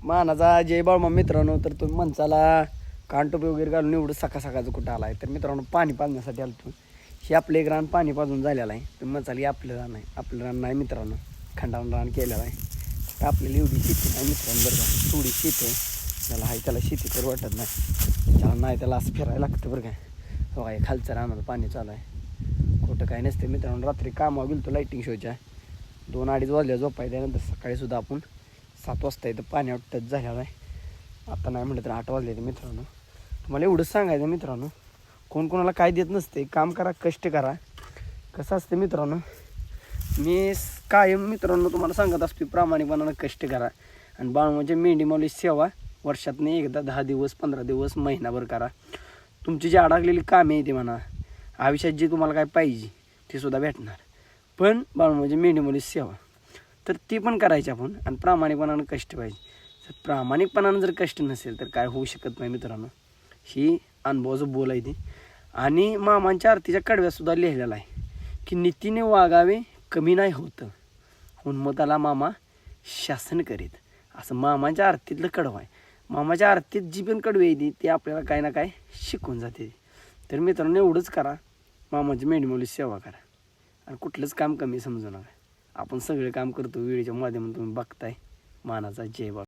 मानाचा जय बाळमा मित्रांनो. तर तुम्ही माणसाला कानटोपी वगैरे घालून एवढं सकाळचं कुठं आलाय. तर मित्रांनो पाणी पाजण्यासाठी आलो. हे आपलं एक रान पाणी पाजून झालेलं आहे. तुम्ही म्हणसाल की आपलं रान आहे. आपलं रान नाही मित्रांनो, खंडावून रान केलेलं आहे. तर आपल्याला एवढी शेती नाही मित्रांनो, बरं का. थोडी शेती आहे त्याला, हाय त्याला शेती तर वाटत नाही त्याला, नाही त्याला असं फिरायला लागतं बरं काय. हो काय खालचं रानाचं पाणी चालू आहे, कुठं काय नसते मित्रांनो. रात्री कामावर गेलो तो लाईटिंग शोच्या, 2-2:30 वाजल्या झोपाय. त्यानंतर सकाळी सुद्धा आपण 7 वाजता इथं पाण्यावर टच झालेला आहे. आता नाही म्हटलं तर 8 वाजले ते मित्रांनो. तुम्हाला एवढंच सांगायचं मित्रांनो, कोण कोणाला काय देत नसते. काम करा, कष्ट करा. कसं असतं मित्रांनो, मी कायम मित्रांनो तुम्हाला सांगत असतो, प्रामाणिकपणानं कष्ट करा. आणि बाळमाच्या मेंढी माऊली सेवा वर्षातून एकदा 10 दिवस 15 दिवस महिनाभर करा. तुमची जी अडकलेली कामे आहे ती म्हणा, आयुष्यात जे तुम्हाला काय पाहिजे ते सुद्धा भेटणार. पण बाळमाची मेंढी माऊली सेवा तर ती पण करायची आपण, आणि प्रामाणिकपणानं कष्ट पाहिजे. तर प्रामाणिकपणानं जर कष्ट नसेल तर काय होऊ शकत नाही मित्रांनो. ही अनुभवाचं बोल आहे ती. आणि मामांच्या आरतीच्या कडव्यातसुद्धा लिहिलेलं आहे की नीतीने वागावे कमी नाही होतं, उन्मताला मामा शासन करीत. असं मामाच्या आरतीतलं कडवं आहे. मामाच्या आरतीत जी पण कडवी आहे ती आपल्याला काय ना काय शिकून जाते. तर मित्रांनो एवढंच करा, मामाची मेंढी माऊली सेवा करा, आणि कुठलंच काम कमी समजू नका. आपण सगळे काम करतो वेळेच्या माध्यमातून तुम्ही बघताय. मानाचा जय बाळ.